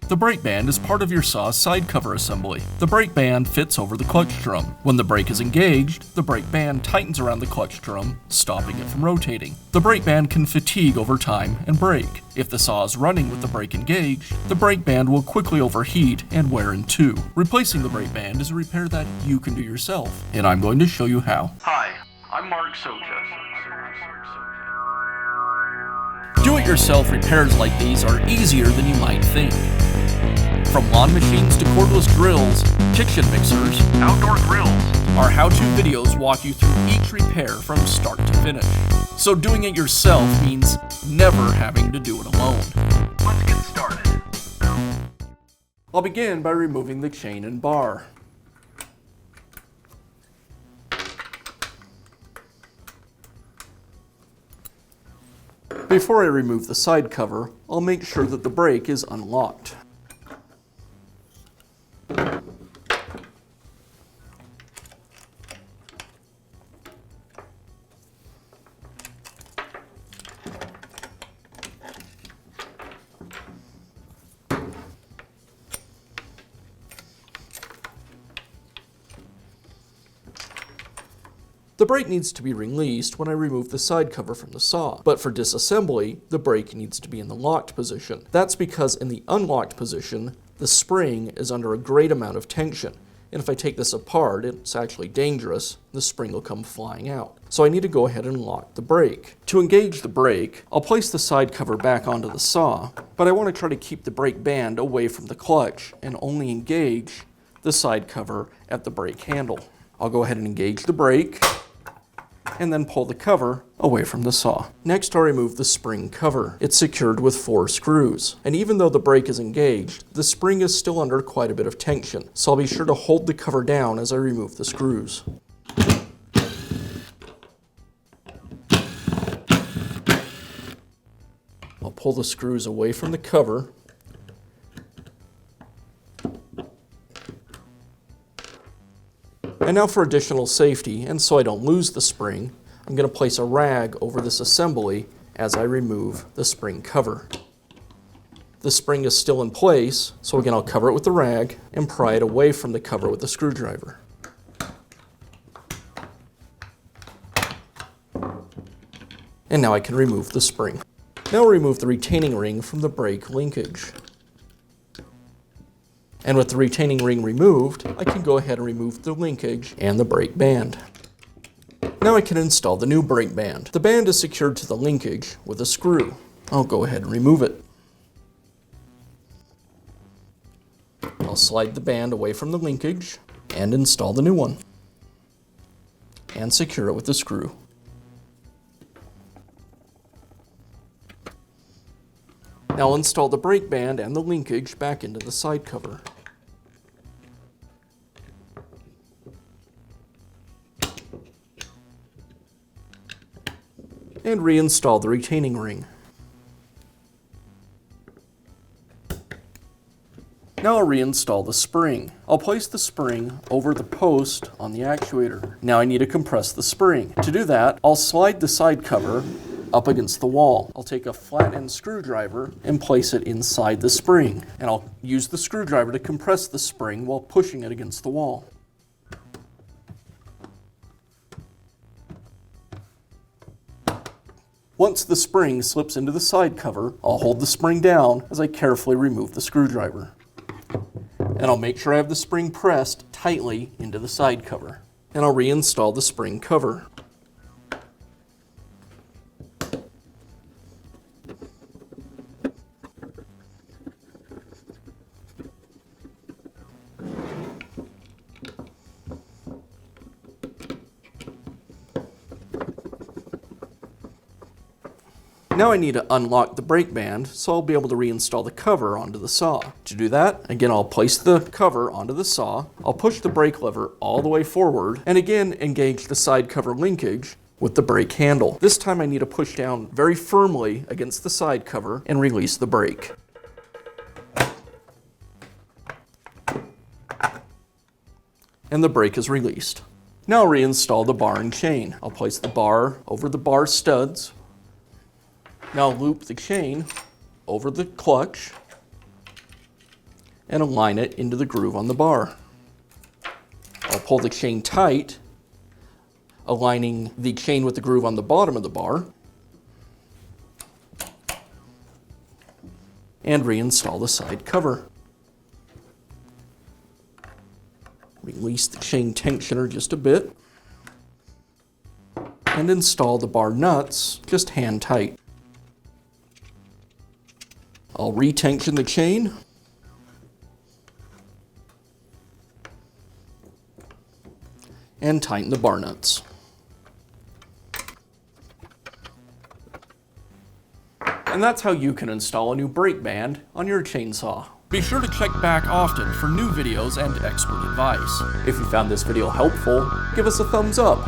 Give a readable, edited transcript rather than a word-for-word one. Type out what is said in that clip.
The brake band is part of your saw's side cover assembly. The brake band fits over the clutch drum. When the brake is engaged, the brake band tightens around the clutch drum, stopping it from rotating. The brake band can fatigue over time and break. If the saw is running with the brake engaged, the brake band will quickly overheat and wear in two. Replacing the brake band is a repair that you can do yourself, and I'm going to show you how. Hi, I'm Mark Socha. Do-it-yourself repairs like these are easier than you might think. From lawn machines to cordless drills, kitchen mixers, Outdoor grills. our how-to videos walk you through each repair from start to finish. So doing it yourself means never having to do it alone. Let's get started. I'll begin by removing the chain and bar. Before I remove the side cover, I'll make sure that the brake is unlocked. The brake needs to be released when I remove the side cover from the saw, but for disassembly, the brake needs to be in the locked position. That's because in the unlocked position, the spring is under a great amount of tension, and if I take this apart, it's actually dangerous. The spring will come flying out. So I need to go ahead and lock the brake. To engage the brake, I'll place the side cover back onto the saw, but I want to try to keep the brake band away from the clutch and only engage the side cover at the brake handle. I'll go ahead and engage the brake, and then pull the cover away from the saw. Next, I'll remove the spring cover. It's secured with 4 screws. And even though the brake is engaged, the spring is still under quite a bit of tension. So I'll be sure to hold the cover down as I remove the screws. I'll pull the screws away from the cover. And now for additional safety, and so I don't lose the spring, I'm going to place a rag over this assembly as I remove the spring cover. The spring is still in place, so again I'll cover it with the rag and pry it away from the cover with the screwdriver. And now I can remove the spring. Now I'll remove the retaining ring from the brake linkage. And with the retaining ring removed, I can go ahead and remove the linkage and the brake band. Now I can install the new brake band. The band is secured to the linkage with a screw. I'll go ahead and remove it. I'll slide the band away from the linkage and install the new one. And secure it with the screw. Now I'll install the brake band and the linkage back into the side cover. And reinstall the retaining ring. Now I'll reinstall the spring. I'll place the spring over the post on the actuator. Now I need to compress the spring. To do that, I'll slide the side cover up against the wall. I'll take a flat end screwdriver and place it inside the spring. And I'll use the screwdriver to compress the spring while pushing it against the wall. Once the spring slips into the side cover, I'll hold the spring down as I carefully remove the screwdriver. And I'll make sure I have the spring pressed tightly into the side cover. And I'll reinstall the spring cover. Now I need to unlock the brake band, so I'll be able to reinstall the cover onto the saw. To do that, again I'll place the cover onto the saw, I'll push the brake lever all the way forward, and again engage the side cover linkage with the brake handle. This time I need to push down very firmly against the side cover and release the brake. And the brake is released. Now I'll reinstall the bar and chain. I'll place the bar over the bar studs. Now loop the chain over the clutch and align it into the groove on the bar. I'll pull the chain tight, aligning the chain with the groove on the bottom of the bar, and reinstall the side cover. Release the chain tensioner just a bit, and install the bar nuts just hand tight. I'll retension the chain, and tighten the bar nuts. And that's how you can install a new brake band on your chainsaw. Be sure to check back often for new videos and expert advice. If you found this video helpful, give us a thumbs up